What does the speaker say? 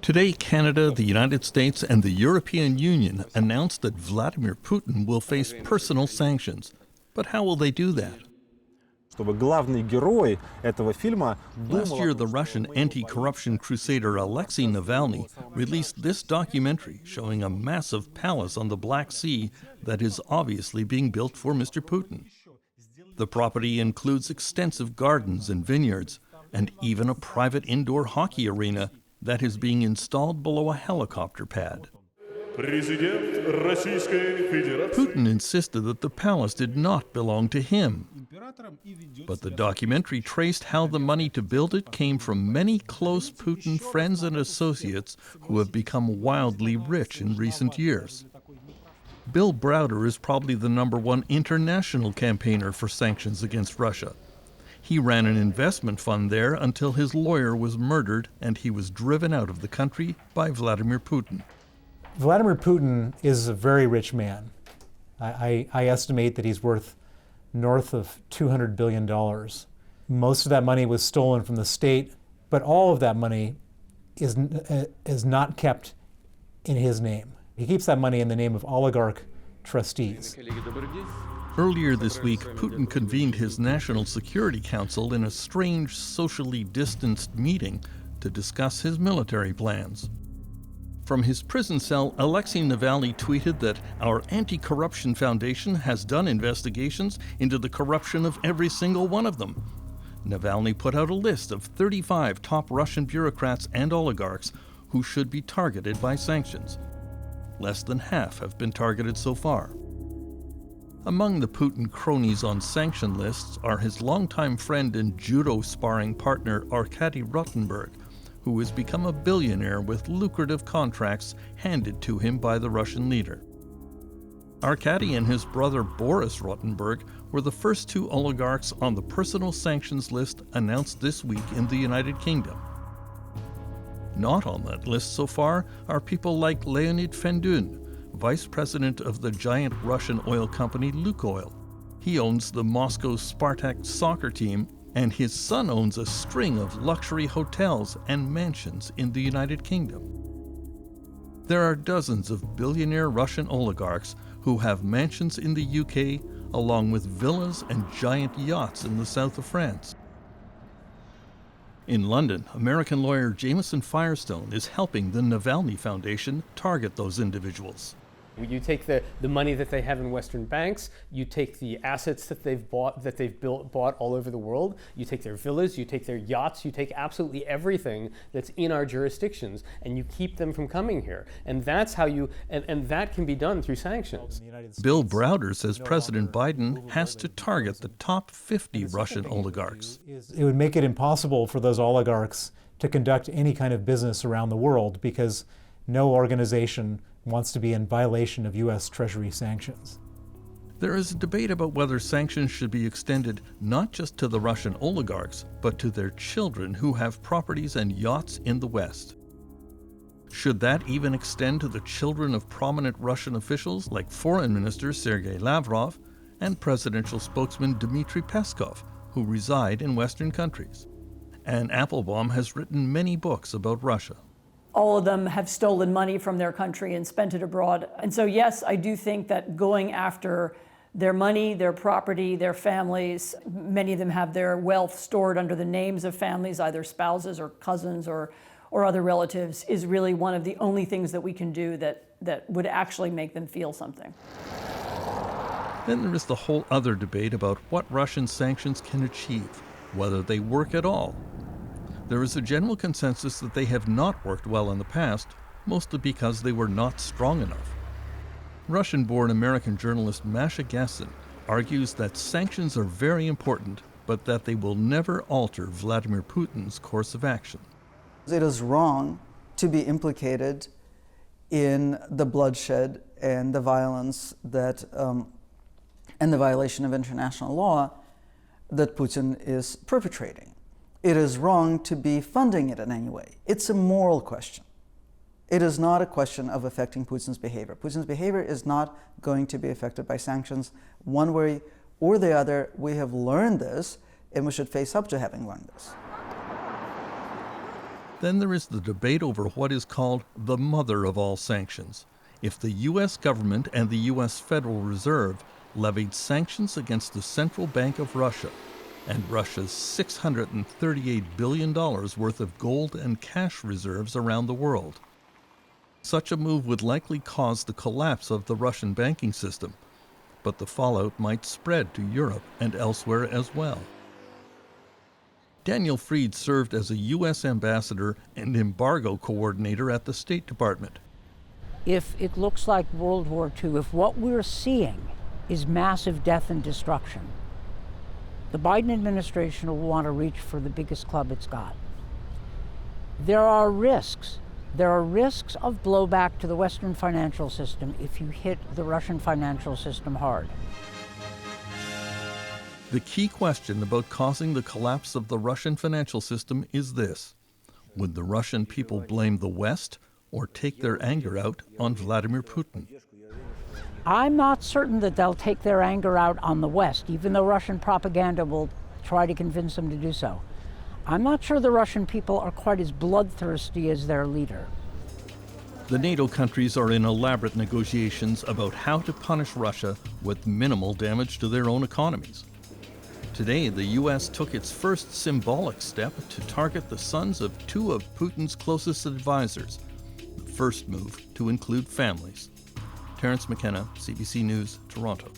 Today, Canada, the United States, and the European Union announced that Vladimir Putin will face personal sanctions. But how will they do that? Last year, the Russian anti-corruption crusader Alexei Navalny released this documentary showing a massive palace on the Black Sea that is obviously being built for Mr. Putin. The property includes extensive gardens and vineyards, and even a private indoor hockey arena that is being installed below a helicopter pad. Putin insisted that the palace did not belong to him. But the documentary traced how the money to build it came from many close Putin friends and associates who have become wildly rich in recent years. Bill Browder is probably the #1 international campaigner for sanctions against Russia. He ran an investment fund there until his lawyer was murdered and he was driven out of the country by Vladimir Putin. Vladimir Putin is a very rich man. I estimate that he's worth north of $200 billion. Most of that money was stolen from the state, but all of that money is not kept in his name. He keeps that money in the name of oligarch trustees. Earlier this week, Putin convened his National Security Council in a strange, socially distanced meeting to discuss his military plans. From his prison cell, Alexei Navalny tweeted that our anti-corruption foundation has done investigations into the corruption of every single one of them. Navalny put out a list of 35 top Russian bureaucrats and oligarchs who should be targeted by sanctions. Less than half have been targeted so far. Among the Putin cronies on sanction lists are his longtime friend and judo sparring partner Arkady Rotenberg, who has become a billionaire with lucrative contracts handed to him by the Russian leader. Arkady and his brother Boris Rotenberg were the first two oligarchs on the personal sanctions list announced this week in the United Kingdom. Not on that list so far are people like Leonid Fendun, vice president of the giant Russian oil company Lukoil. He owns the Moscow Spartak soccer team, and his son owns a string of luxury hotels and mansions in the United Kingdom. There are dozens of billionaire Russian oligarchs who have mansions in the UK, along with villas and giant yachts in the south of France. In London, American lawyer Jameson Firestone is helping the Navalny Foundation target those individuals. You take the money that they have in Western banks, you take the assets that they've bought all over the world, you take their villas, you take their yachts, you take absolutely everything that's in our jurisdictions, and you keep them from coming here. And that's how and that can be done through sanctions. Bill Browder says President Biden has to target the top 50 Russian oligarchs. It would make it impossible for those oligarchs to conduct any kind of business around the world because no organization wants to be in violation of U.S. Treasury sanctions. There is a debate about whether sanctions should be extended not just to the Russian oligarchs, but to their children who have properties and yachts in the West. Should that even extend to the children of prominent Russian officials like Foreign Minister Sergei Lavrov and presidential spokesman Dmitry Peskov, who reside in Western countries? Anne Applebaum has written many books about Russia. All of them have stolen money from their country and spent it abroad. And so, yes, I do think that going after their money, their property, their families, many of them have their wealth stored under the names of families, either spouses or cousins or other relatives, is really one of the only things that we can do that would actually make them feel something. Then there is the whole other debate about what Russian sanctions can achieve, whether they work at all. There is a general consensus that they have not worked well in the past, mostly because they were not strong enough. Russian-born American journalist Masha Gassin argues that sanctions are very important, but that they will never alter Vladimir Putin's course of action. It is wrong to be implicated in the bloodshed and the violence that, and the violation of international law that Putin is perpetrating. It is wrong to be funding it in any way. It's a moral question. It is not a question of affecting Putin's behavior. Putin's behavior is not going to be affected by sanctions one way or the other. We have learned this, and we should face up to having learned this. Then there is the debate over what is called the mother of all sanctions. If the U.S. government and the U.S. Federal Reserve levied sanctions against the Central Bank of Russia and Russia's $638 billion worth of gold and cash reserves around the world. Such a move would likely cause the collapse of the Russian banking system, but the fallout might spread to Europe and elsewhere as well. Daniel Fried served as a U.S. ambassador and embargo coordinator at the State Department. If it looks like World War II, if what we're seeing is massive death and destruction, the Biden administration will want to reach for the biggest club it's got. There are risks. There are risks of blowback to the Western financial system if you hit the Russian financial system hard. The key question about causing the collapse of the Russian financial system is this: would the Russian people blame the West or take their anger out on Vladimir Putin? I'm not certain that they'll take their anger out on the West, even though Russian propaganda will try to convince them to do so. I'm not sure the Russian people are quite as bloodthirsty as their leader. The NATO countries are in elaborate negotiations about how to punish Russia with minimal damage to their own economies. Today, the U.S. took its first symbolic step to target the sons of two of Putin's closest advisors, the first move to include families. Terence McKenna, CBC News, Toronto.